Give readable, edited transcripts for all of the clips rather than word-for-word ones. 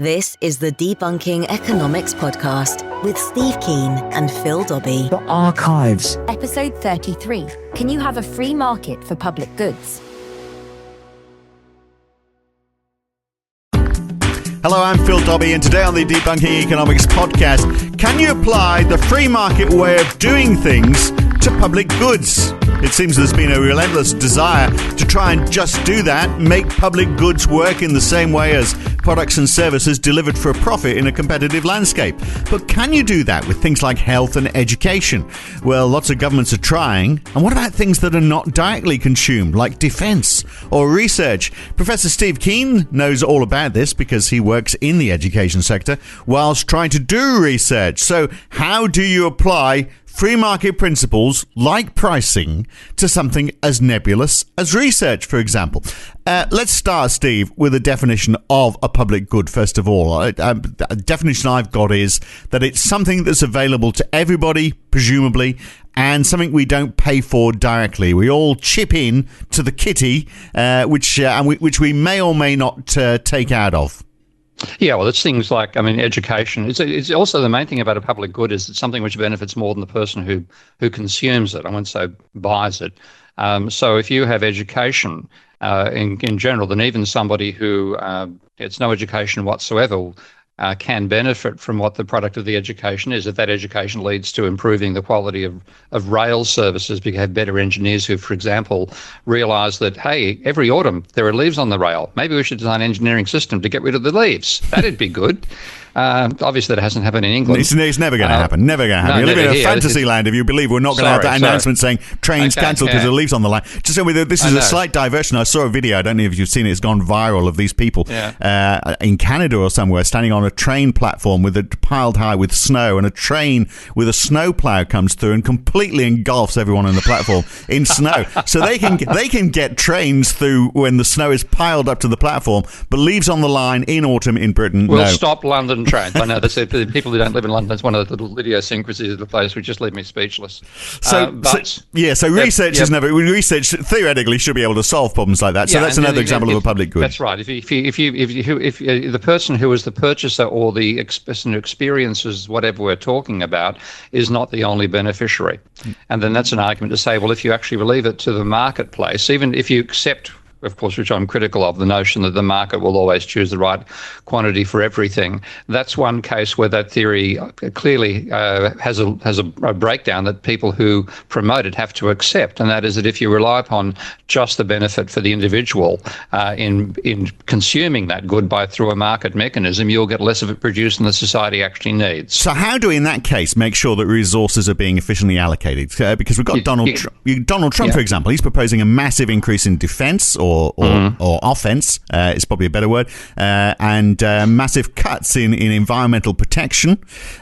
This is the Debunking Economics Podcast with Steve Keen and Phil Dobbie. The Archives. Episode 33. Can you have a free market for public goods? Hello, I'm Phil Dobbie, and today on the Debunking Economics Podcast, can you apply the free market way of doing things to public goods? It seems there's been a relentless desire to try and just do that, make public goods work in the same way as products and services delivered for a profit in a competitive landscape. But can you do that with things like health and education? Well, lots of governments are trying. And what about things that are not directly consumed, like defence or research? Professor Steve Keen knows all about this because he works in the education sector whilst trying to do research. So how do you apply free market principles like pricing to something as nebulous as research, for example? Let's start, Steve, with a definition of a public good, first of all. A definition I've got is that it's something that's available to everybody, presumably, and something we don't pay for directly. We all chip in to the kitty, which we may or may not take out of. Yeah, well, it's things like, education. It's also the main thing about a public good is it's something which benefits more than the person who consumes it. I won't say buys it. So if you have education in general, then even somebody who gets no education whatsoever can benefit from what the product of the education is. If that education leads to improving the quality of rail services, we have better engineers who, for example, realise that, hey, every autumn there are leaves on the rail. Maybe we should design an engineering system to get rid of the leaves. That'd be good. Obviously, that hasn't happened in England. It's never going to happen. Never going to happen. No, you live in a fantasy land if you believe we're not going to have that announcement saying trains cancelled because the leaves on the line. Just so this is a slight diversion. I saw a video. I don't know if you've seen it. It's gone viral of these people in Canada or somewhere standing on a train platform with it piled high with snow, and a train with a snow plow comes through and completely engulfs everyone on the platform in snow. So they can get trains through when the snow is piled up to the platform, but leaves on the line in autumn in Britain. We'll stop London trains. I know that's the people who don't live in London. It's one of the little idiosyncrasies of the place which just leave me speechless. So research theoretically should be able to solve problems like that. So that's another example of a public good. That's right. If the person who is the purchaser or the person who experiences whatever we're talking about is not the only beneficiary, and then that's an argument to say, well, if you actually leave it to the marketplace, even if you accept, of course, which I'm critical of, the notion that the market will always choose the right quantity for everything. That's one case where that theory clearly has a breakdown that people who promote it have to accept, and that is that if you rely upon just the benefit for the individual in consuming that good through a market mechanism, you'll get less of it produced than the society actually needs. So how do we, in that case, make sure that resources are being efficiently allocated? Because we've got Donald Trump, for example. He's proposing a massive increase in defence or offence, is probably a better word, and massive cuts in environmental protection.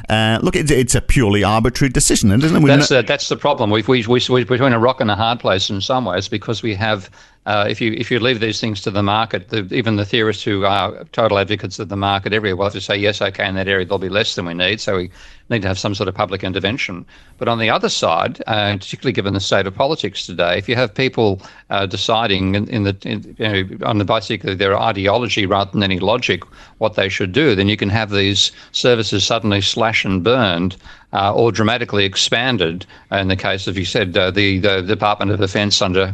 Look, it's a purely arbitrary decision, isn't it? That's the problem. We're between a rock and a hard place in some ways, because we have. If you leave these things to the market, even the theorists who are total advocates of the market everywhere will have to say, yes, okay, in that area there'll be less than we need, so we need to have some sort of public intervention. But on the other side, particularly given the state of politics today, if you have people deciding on the basically their ideology rather than any logic what they should do, then you can have these services suddenly slashed and burned or dramatically expanded. In the case of, you said, the Department of Defense under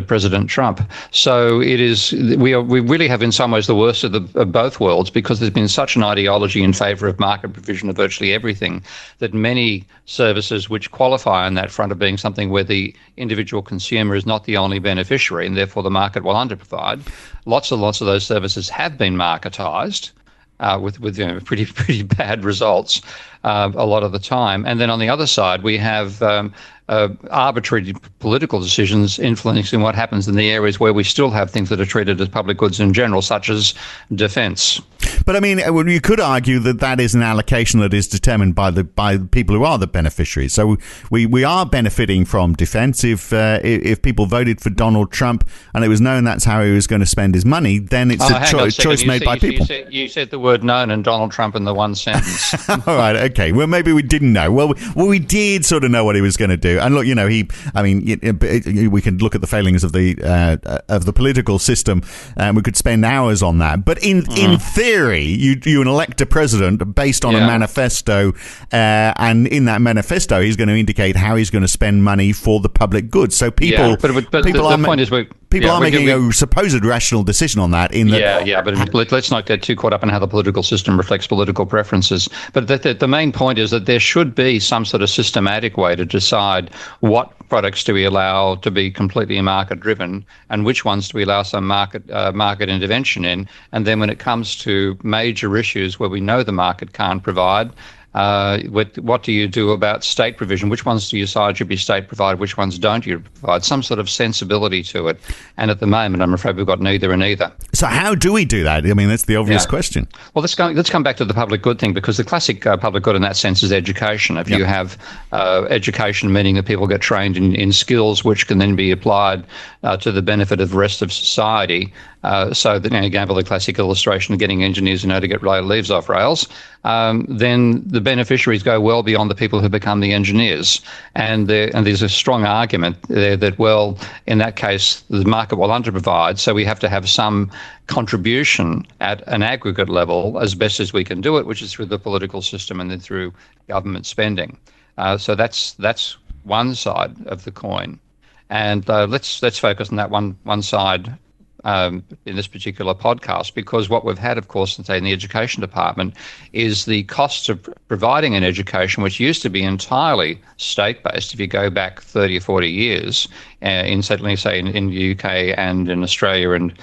President Trump. So it is we really have in some ways the worst of both worlds, because there's been such an ideology in favour of market provision of virtually everything that many services which qualify on that front of being something where the individual consumer is not the only beneficiary and therefore the market will underprovide. Lots of those services have been marketized. With pretty bad results a lot of the time. And then on the other side, we have arbitrary political decisions influencing what happens in the areas where we still have things that are treated as public goods in general, such as defence. But I mean, you could argue that is an allocation that is determined by the people who are the beneficiaries. So we are benefiting from defence. If people voted for Donald Trump and it was known that's how he was going to spend his money, then it's a choice made by people. You said the word known and Donald Trump in the one sentence. All right, okay. Well, maybe we didn't know. Well, we did sort of know what he was going to do. And look, we can look at the failings of the political system, and we could spend hours on that. But in theory, you elect a president based on a manifesto, and in that manifesto, he's going to indicate how he's going to spend money for the public good. So people are making a supposed rational decision on that. But let's not get too caught up in how the political system reflects political preferences. But the main point is that there should be some sort of systematic way to decide what products do we allow to be completely market-driven and which ones do we allow some market intervention in. And then when it comes to major issues where we know the market can't provide, what do you do about state provision? Which ones do you decide should be state provided? Which ones don't you provide? Some sort of sensibility to it. And at the moment, I'm afraid we've got neither and either. So how do we do that? I mean, that's the obvious question. Well, let's come back to the public good thing, because the classic public good in that sense is education. If you have education, meaning that people get trained in skills which can then be applied to the benefit of the rest of society, so that, again, the classic illustration of getting engineers who know to get leaves off rails, then the beneficiaries go well beyond the people who become the engineers. And there's a strong argument there that, well, in that case, the market will underprovide, so we have to have some contribution at an aggregate level as best as we can do it, which is through the political system and then through government spending. So that's one side of the coin. And let's focus on that one side in this particular podcast, because what we've had, of course, in the education department is the costs of providing an education, which used to be entirely state-based. If you go back 30 or 40 years, in the UK and in Australia and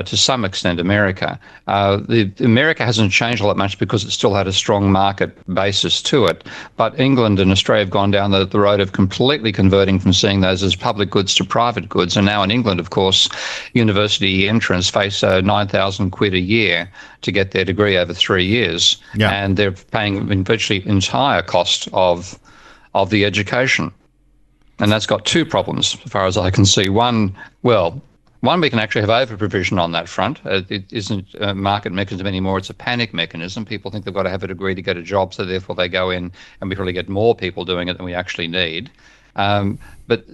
to some extent America. America hasn't changed all that much because it still had a strong market basis to it. But England and Australia have gone down the road of completely converting from seeing those as public goods to private goods. And now in England, of course, university entrants face £9,000 a year to get their degree over 3 years. Yeah. And they're paying virtually entire cost of the education. And that's got two problems, as far as I can see. One, we can actually have over-provision on that front. It isn't a market mechanism anymore, it's a panic mechanism. People think they've got to have a degree to get a job, so therefore they go in and we probably get more people doing it than we actually need. But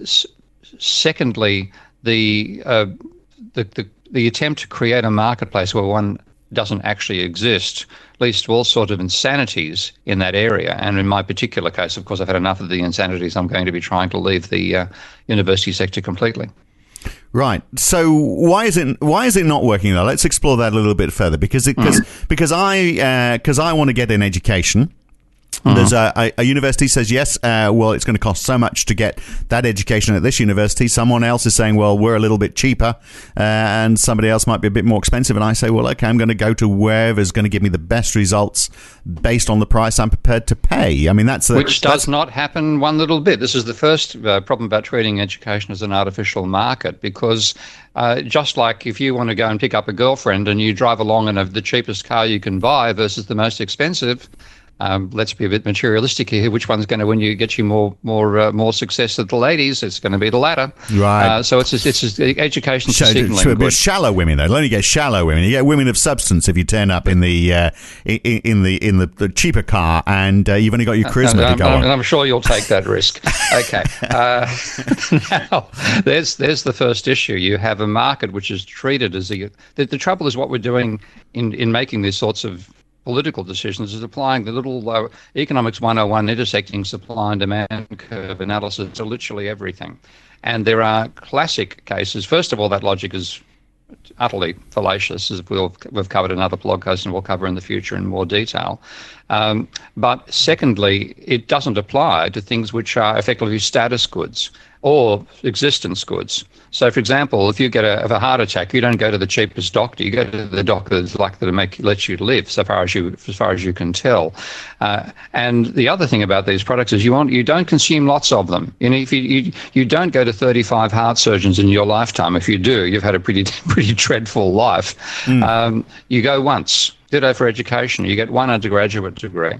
secondly, the attempt to create a marketplace where one doesn't actually exist leads to all sorts of insanities in that area. And in my particular case, of course, I've had enough of the insanities. I'm going to be trying to leave the university sector completely. Right. So why is it not working though? Let's explore that a little bit further, because I want to get an education. There's a university says, yes, it's going to cost so much to get that education at this university. Someone else is saying, well, we're a little bit cheaper, and somebody else might be a bit more expensive. And I say, well, okay, I'm going to go to wherever's going to give me the best results based on the price I'm prepared to pay. I mean, which does not happen one little bit. This is the first problem about treating education as an artificial market, because just like if you want to go and pick up a girlfriend and you drive along in the cheapest car you can buy versus the most expensive, let's be a bit materialistic here. Which one's going to get you more success with the ladies? It's going to be the latter. Right. So it's education signaling. But shallow women, though. They'll only get shallow women. You get women of substance if you turn up in the cheaper car, and you've only got your charisma to go on. And I'm sure you'll take that risk. Okay. Now, there's the first issue. You have a market which is treated as the trouble is what we're doing in making these sorts of political decisions is applying the little economics 101 intersecting supply and demand curve analysis to literally everything. And there are classic cases. First of all, that logic is utterly fallacious, as we've covered in other podcasts and we'll cover in the future in more detail. But secondly, it doesn't apply to things which are effectively status goods. or existence goods. So, for example, if you get a heart attack, you don't go to the cheapest doctor. You go to the doctor that's likely to let you live, so far as you can tell. And the other thing about these products is you don't consume lots of them. You know, if you don't go to 35 heart surgeons in your lifetime. If you do, you've had a pretty dreadful life. You go once. Ditto for education. You get one undergraduate degree.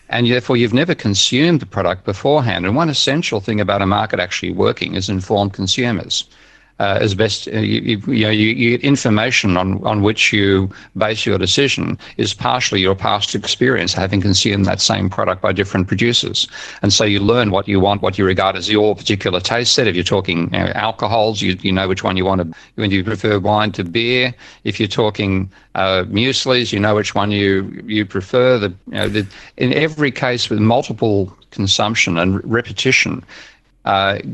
And therefore, you've never consumed the product beforehand. And one essential thing about a market actually working is informed consumers. As best you get information on which you base your decision is partially your past experience, having consumed that same product by different producers. And so you learn what you want, what you regard as your particular taste set. If you're talking alcohols, you know which one you want. When you prefer wine to beer. If you're talking mueslis, you know which one you prefer. In every case with multiple consumption and repetition,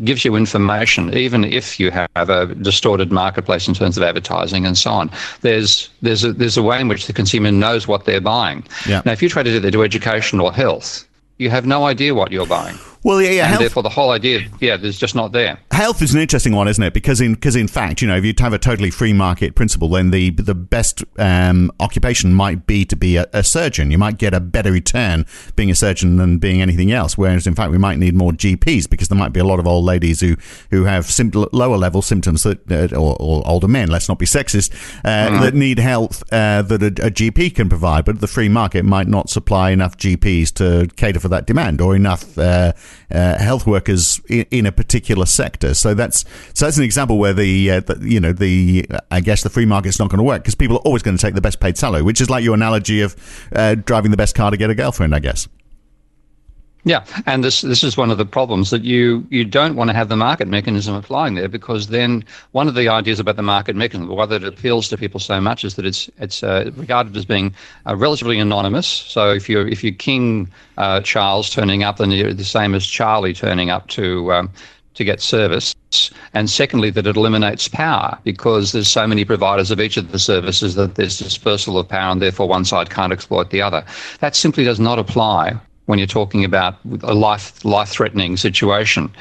gives you information, even if you have a distorted marketplace in terms of advertising and so on. There's a way in which the consumer knows what they're buying. Yeah. Now, if you try to do that to education or health, you have no idea what you're buying. Well, yeah, and health, therefore the whole idea, there's just not there. Health is an interesting one, isn't it? Because in fact, if you have a totally free market principle, then the best occupation might be to be a surgeon. You might get a better return being a surgeon than being anything else. Whereas, in fact, we might need more GPs because there might be a lot of old ladies who have lower level symptoms that, or older men. Let's not be sexist. That need health that a GP can provide, but the free market might not supply enough GPs to cater for that demand, or enough health workers in a particular sector. So that's an example where I guess the free market's not going to work because people are always going to take the best paid salary, which is like your analogy of driving the best car to get a girlfriend, I guess. Yeah, and this is one of the problems, that you don't want to have the market mechanism applying there, because then one of the ideas about the market mechanism, why that it appeals to people so much, is that it's regarded as being relatively anonymous. So if you're King Charles turning up, then you're the same as Charlie turning up to get service. And secondly, that it eliminates power, because there's so many providers of each of the services that there's dispersal of power, and therefore one side can't exploit the other. That simply does not apply when you're talking about a life-threatening situation.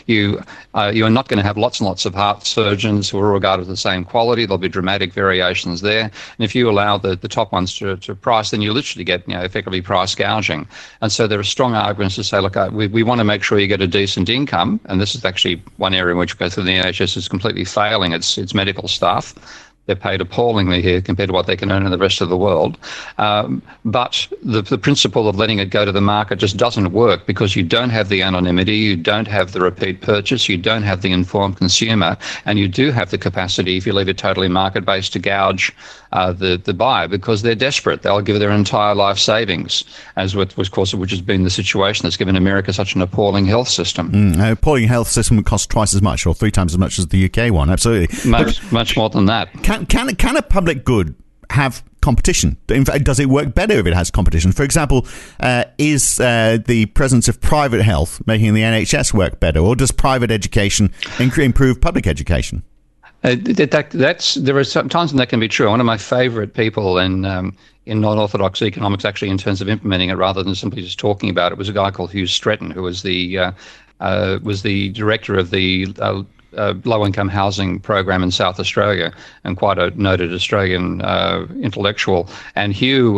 You are not going to have lots and lots of heart surgeons who are regarded as the same quality. There'll be dramatic variations there. And if you allow the top ones to price, then you literally get effectively price gouging. And so there are strong arguments to say, look, we want to make sure you get a decent income. And this is actually one area in which both of the NHS is completely failing its medical staff. They're paid appallingly here compared to what they can earn in the rest of the world. But the principle of letting it go to the market just doesn't work, because you don't have the anonymity, you don't have the repeat purchase, you don't have the informed consumer, and you do have the capacity, if you leave it totally market-based, to gouge the buyer, because they're desperate. They'll give their entire life savings, which has been the situation that's given America such an appalling health system. An appalling health system would cost twice as much, or 3 times as much as the UK one, absolutely. Much more than that. Can a public good have competition? In fact, does it work better if it has competition? For example, is the presence of private health making the NHS work better, or does private education improve public education? There are some times when that can be true. One of my favourite people in non-orthodox economics, actually, in terms of implementing it rather than simply just talking about it, was a guy called Hugh Stretton, who was the director of the low-income housing program in South Australia, and quite a noted Australian intellectual. And Hugh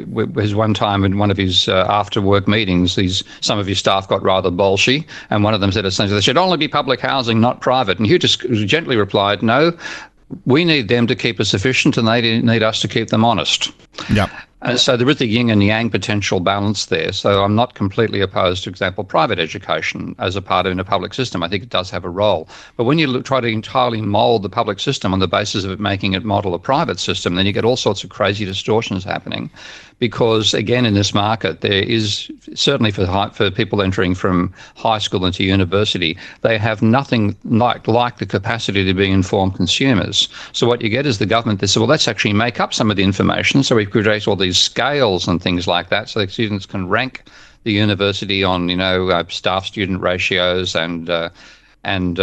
was one time in one of his after-work meetings, some of his staff got rather bolshy, and one of them said essentially, there should only be public housing, not private. And Hugh just gently replied, no, we need them to keep us sufficient, and they need us to keep them honest. Yeah. And so there is a yin and yang potential balance there. So I'm not completely opposed to, for example, private education as a part of a public system. I think it does have a role. But when you try to entirely mould the public system on the basis of it making it model a private system, then you get all sorts of crazy distortions happening. Because, again, in this market, there is, certainly for people entering from high school into university, they have nothing like the capacity to be informed consumers. So what you get is the government, they say, well, let's actually make up some of the information. So we create all these scales and things like that, so that students can rank the university on, staff-student ratios and and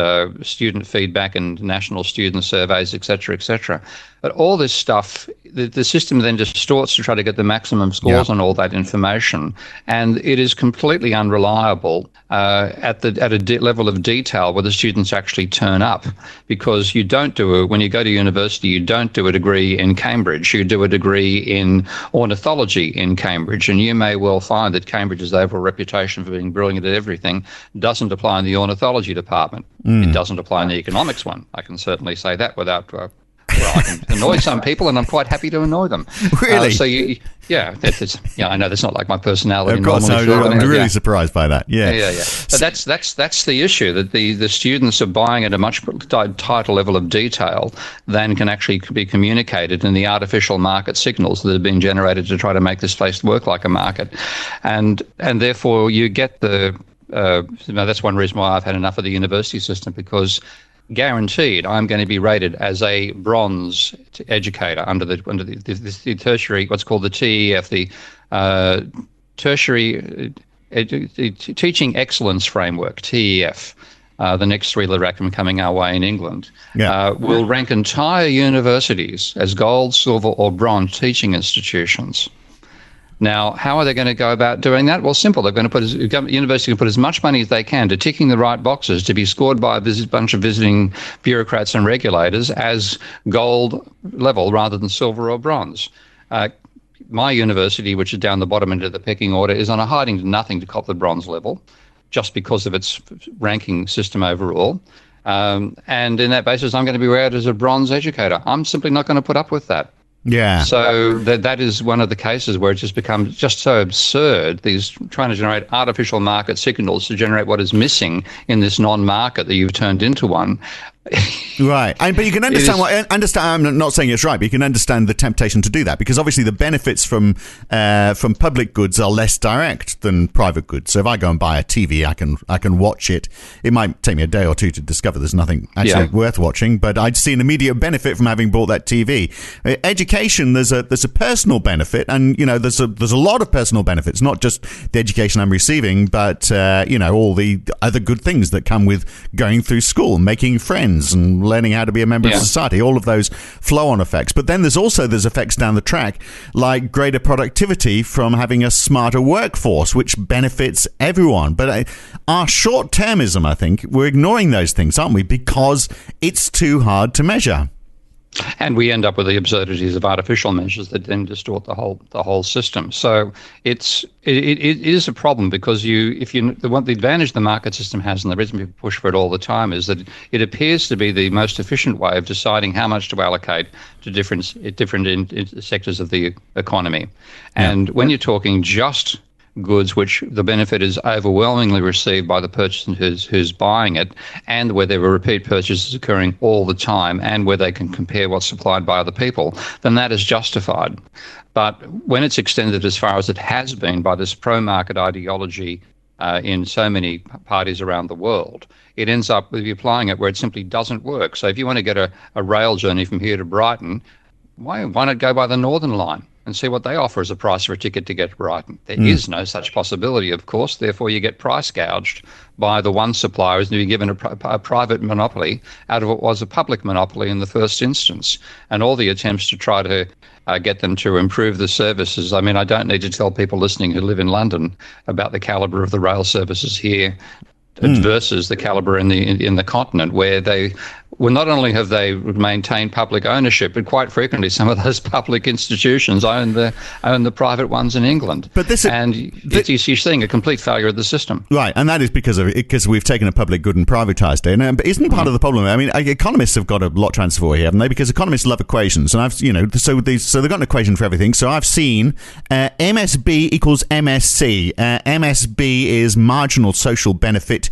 student feedback and national student surveys, etc., etc. But all this stuff, the system then distorts to try to get the maximum scores on all that information, and it is completely unreliable at a level of detail where the students actually turn up, because you don't do when you go to university, you don't do a degree in Cambridge, you do a degree in ornithology in Cambridge, and you may well find that Cambridge's overall reputation for being brilliant at everything doesn't apply in the ornithology department. It doesn't apply in the economics one. I can certainly say that without... well, I can annoy some people, and I'm quite happy to annoy them. Really? I know that's not like my personality. Of course, I'm really surprised by that. Yeah. But that's the issue, that the students are buying at a much tighter level of detail than can actually be communicated in the artificial market signals that are being generated to try to make this place work like a market, and therefore you get that's one reason why I've had enough of the university system, because guaranteed I'm going to be rated as a bronze educator under the tertiary, what's called the TEF, the tertiary teaching excellence framework, TEF. The next three-letter acronym coming our way in England, will rank entire universities as gold, silver, or bronze teaching institutions. Now, how are they going to go about doing that? Well, simple. They're going to university can put as much money as they can to ticking the right boxes to be scored by a bunch of visiting bureaucrats and regulators as gold level rather than silver or bronze. My university, which is down the bottom end of the pecking order, is on a hiding to nothing to cop the bronze level, just because of its ranking system overall. And in that basis, I'm going to be rated as a bronze educator. I'm simply not going to put up with that. Yeah. So that is one of the cases where it just becomes just so absurd, these trying to generate artificial market signals to generate what is missing in this non-market that you've turned into one. Right. But you can understand I'm not saying it's right, but you can understand the temptation to do that, because obviously the benefits from public goods are less direct than private goods. So if I go and buy a TV, I can watch it. It might take me a day or two to discover there's nothing actually worth watching, but I'd see an immediate benefit from having bought that TV. Education, there's a personal benefit, and there's a lot of personal benefits, not just the education I'm receiving, but all the other good things that come with going through school, making friends, and learning how to be a member of society, all of those flow-on effects. But then there's effects down the track, like greater productivity from having a smarter workforce, which benefits everyone. But our short-termism, I think, we're ignoring those things, aren't we? Because it's too hard to measure. And we end up with the absurdities of artificial measures that then distort the whole system. So it is a problem, because the advantage the market system has, and the reason people push for it all the time, is that it appears to be the most efficient way of deciding how much to allocate to different sectors of the economy. And when you're talking just goods, which the benefit is overwhelmingly received by the person who's buying it, and where there are repeat purchases occurring all the time, and where they can compare what's supplied by other people, then that is justified. But when it's extended as far as it has been by this pro-market ideology in so many parties around the world, it ends up with you applying it where it simply doesn't work. So if you want to get a rail journey from here to Brighton, why not go by the Northern Line and see what they offer as a price for a ticket to get to Brighton? There is no such possibility, of course. Therefore, you get price gouged by the one supplier who's been given a private monopoly out of what was a public monopoly in the first instance. And all the attempts to try to get them to improve the services. I mean, I don't need to tell people listening who live in London about the calibre of the rail services here versus the calibre in the continent, where not only have they maintained public ownership, but quite frequently some of those public institutions own the private ones in England. But you're seeing a complete failure of the system. Right, and that is because we've taken a public good and privatised it. But isn't part of the problem? I mean, economists have got a lot to answer for here, haven't they? Because economists love equations, and so they've got an equation for everything. So I've seen MSB equals MSC. MSB is marginal social benefit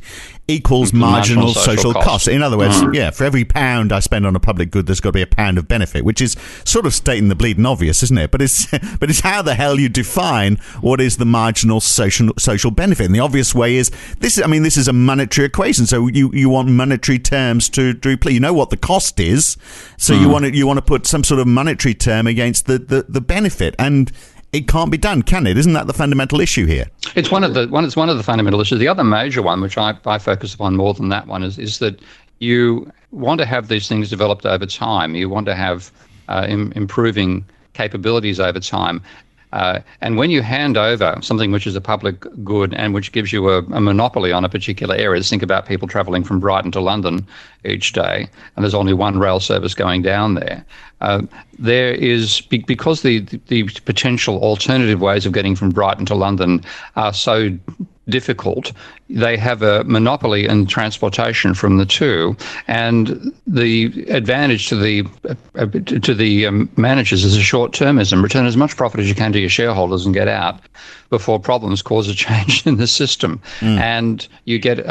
equals marginal social cost. In other words, for every £1 I spend on a public good, there's got to be £1 of benefit, which is sort of stating the bleeding obvious, isn't it? But it's how the hell you define what is the marginal social benefit. And the obvious way is this is a monetary equation. So you want monetary terms to replace. You know what the cost is, so you want to put some sort of monetary term against the benefit. And it can't be done, can it? Isn't that the fundamental issue here? It's one of the fundamental issues. The other major one, which I focus upon more than that one, is that you want to have these things developed over time. You want to have improving capabilities over time. And when you hand over something which is a public good and which gives you a monopoly on a particular area, just think about people travelling from Brighton to London each day, and there's only one rail service going down there. There is, because the potential alternative ways of getting from Brighton to London are so difficult, they have a monopoly in transportation from the two, and the advantage to the managers is a short-termism. Return as much profit as you can to your shareholders and get out before problems cause a change in the system. And you get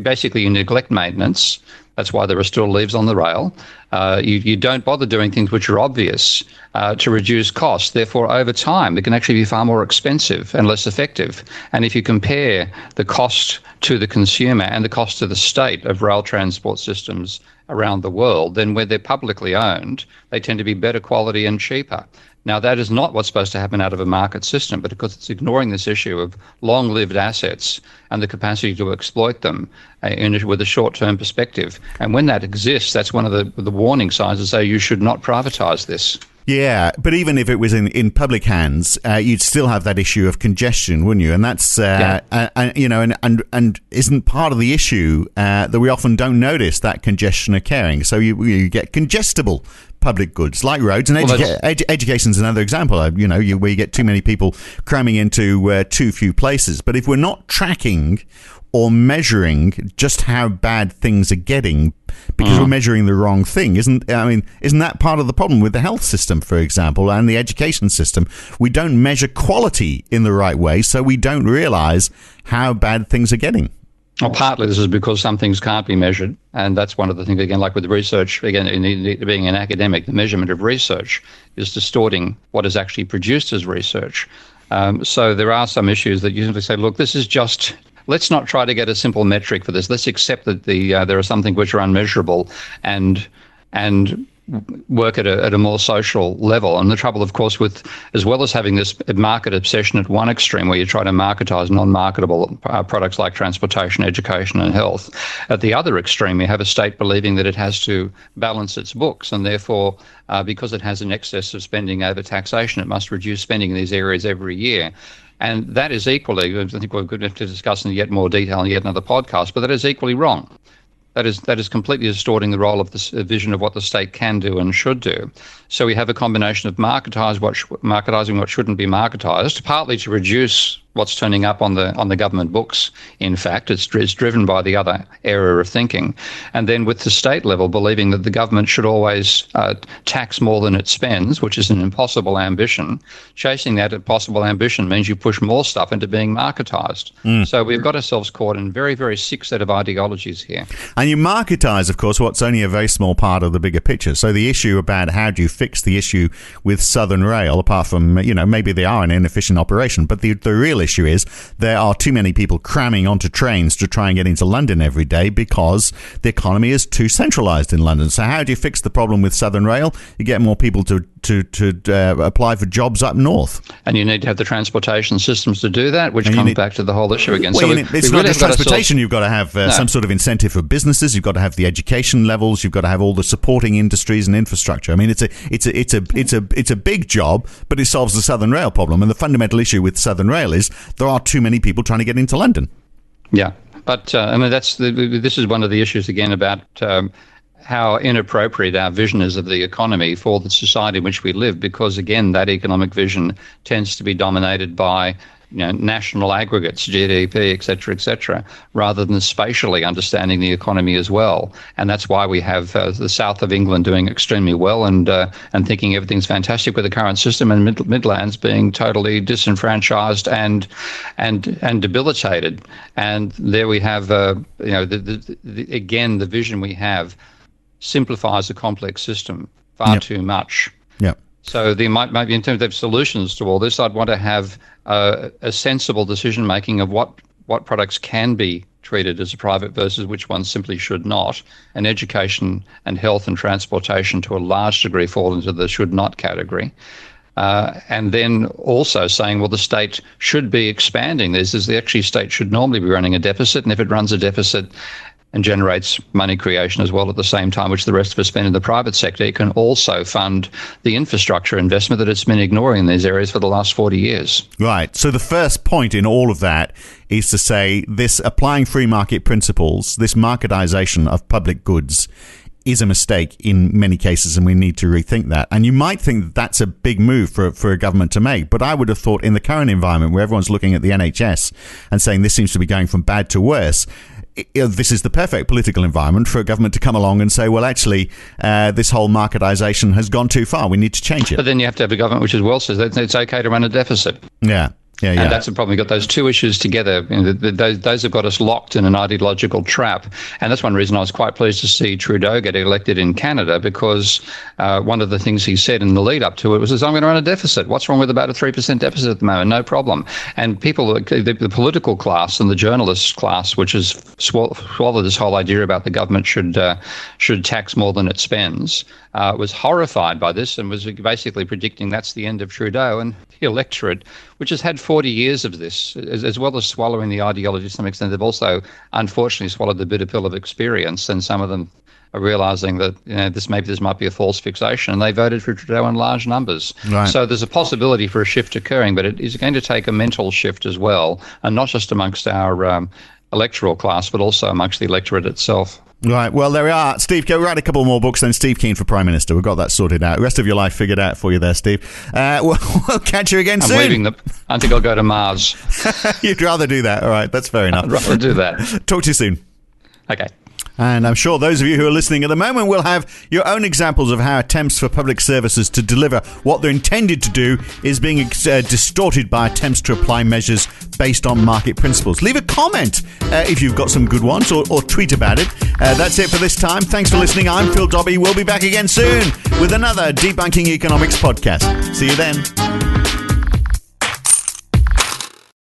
basically you neglect maintenance. That's why there are still leaves on the rail. You don't bother doing things which are obvious to reduce costs. Therefore, over time, it can actually be far more expensive and less effective. And if you compare the cost to the consumer and the cost to the state of rail transport systems around the world, then where they're publicly owned, they tend to be better quality and cheaper. Now, that is not what's supposed to happen out of a market system, but because it's ignoring this issue of long-lived assets and the capacity to exploit them with a short-term perspective. And when that exists, that's one of the warning signs to say you should not privatise this. Yeah, but even if it was in public hands, you'd still have that issue of congestion, wouldn't you? And that's and isn't part of the issue that we often don't notice that congestion occurring. So you get congestible public goods like roads, and education's another example. Where you get too many people cramming into too few places. But if we're not tracking or measuring just how bad things are getting because we're measuring the wrong thing, isn't that part of the problem with the health system, for example, and the education system? We don't measure quality in the right way, so we don't realize how bad things are getting. Well, partly this is because some things can't be measured, and that's one of the things, again, like with research, again, being an academic, the measurement of research is distorting what is actually produced as research. So there are some issues that you simply say, look, this is just... Let's not try to get a simple metric for this. Let's accept that there are some things which are unmeasurable and work at a more social level. And the trouble, of course, with as well as having this market obsession at one extreme where you try to marketize non-marketable products like transportation, education and health, at the other extreme you have a state believing that it has to balance its books, and therefore because it has an excess of spending over taxation, it must reduce spending in these areas every year. And that is equally, I think we're going to have to discuss in yet more detail in yet another podcast, but that is equally wrong. That is completely distorting the role of the vision of what the state can do and should do. So we have a combination of marketising what shouldn't be marketised, partly to reduce what's turning up on the government books. In fact, it's driven by the other area of thinking. And then with the state level, believing that the government should always tax more than it spends, which is an impossible ambition. Chasing that impossible ambition means you push more stuff into being marketised. So we've got ourselves caught in a very, very sick set of ideologies here. And you marketise, of course, what's only a very small part of the bigger picture. So the issue about how do you fix the issue with Southern Rail, apart from, maybe they are an inefficient operation, but the real issue is there are too many people cramming onto trains to try and get into London every day because the economy is too centralised in London. So how do you fix the problem with Southern Rail? You get more people to apply for jobs up north. And you need to have the transportation systems to do that, which comes back to the whole issue again. Well, it's not just transportation. You've got to have some sort of incentive for businesses. You've got to have the education levels. You've got to have all the supporting industries and infrastructure. I mean, it's a big job, but it solves the Southern Rail problem. And the fundamental issue with Southern Rail is there are too many people trying to get into London. Yeah, but this is one of the issues again about how inappropriate our vision is of the economy for the society in which we live, because again, that economic vision tends to be dominated by national aggregates, GDP, et cetera, rather than spatially understanding the economy as well. And that's why we have the south of England doing extremely well and thinking everything's fantastic with the current system, and Midlands being totally disenfranchised and debilitated. And there we have, again, the vision we have simplifies a complex system far too much. Yeah. So there might be, in terms of solutions to all this, I'd want to have a sensible decision making of what products can be treated as a private versus which ones simply should not. And education and health and transportation to a large degree fall into the should not category. And then also saying, well, the state should be expanding this, as the actually state should normally be running a deficit, and if it runs a deficit and generates money creation as well at the same time, which the rest of us spend in the private sector, it can also fund the infrastructure investment that it's been ignoring in these areas for the last 40 years. Right. So the first point in all of that is to say this applying free market principles, this marketization of public goods, is a mistake in many cases, and we need to rethink that. And you might think that that's a big move for a government to make, but I would have thought in the current environment where everyone's looking at the NHS and saying this seems to be going from bad to worse, this is the perfect political environment for a government to come along and say, well, actually, this whole marketization has gone too far. We need to change it. But then you have to have a government which as well says that it's okay to run a deficit. Yeah. Yeah, yeah. And that's the problem. You've got those two issues together. Those have got us locked in an ideological trap. And that's one reason I was quite pleased to see Trudeau get elected in Canada, because one of the things he said in the lead up to it was, I'm going to run a deficit. What's wrong with about a 3% deficit at the moment? No problem. And people, the political class and the journalist class, which has swallowed this whole idea about the government should tax more than it spends, was horrified by this and was basically predicting that's the end of Trudeau. And the electorate, which has had 40 years of this, as well as swallowing the ideology to some extent, they've also unfortunately swallowed the bitter pill of experience, and some of them are realising that this might be a false fixation, and they voted for Trudeau in large numbers. Right. So there's a possibility for a shift occurring, but it is going to take a mental shift as well, and not just amongst our electoral class, but also amongst the electorate itself. Right. Well, there we are. Steve, go write a couple more books, then Steve Keen for Prime Minister. We've got that sorted out. The rest of your life figured out for you there, Steve. We'll catch you again soon. I'm leaving I think I'll go to Mars. You'd rather do that. All right. That's fair enough. I'd rather do that. Talk to you soon. Okay. And I'm sure those of you who are listening at the moment will have your own examples of how attempts for public services to deliver what they're intended to do is being distorted by attempts to apply measures based on market principles. Leave a comment if you've got some good ones, or tweet about it. That's it for this time. Thanks for listening. I'm Phil Dobbie. We'll be back again soon with another Debunking Economics podcast. See you then.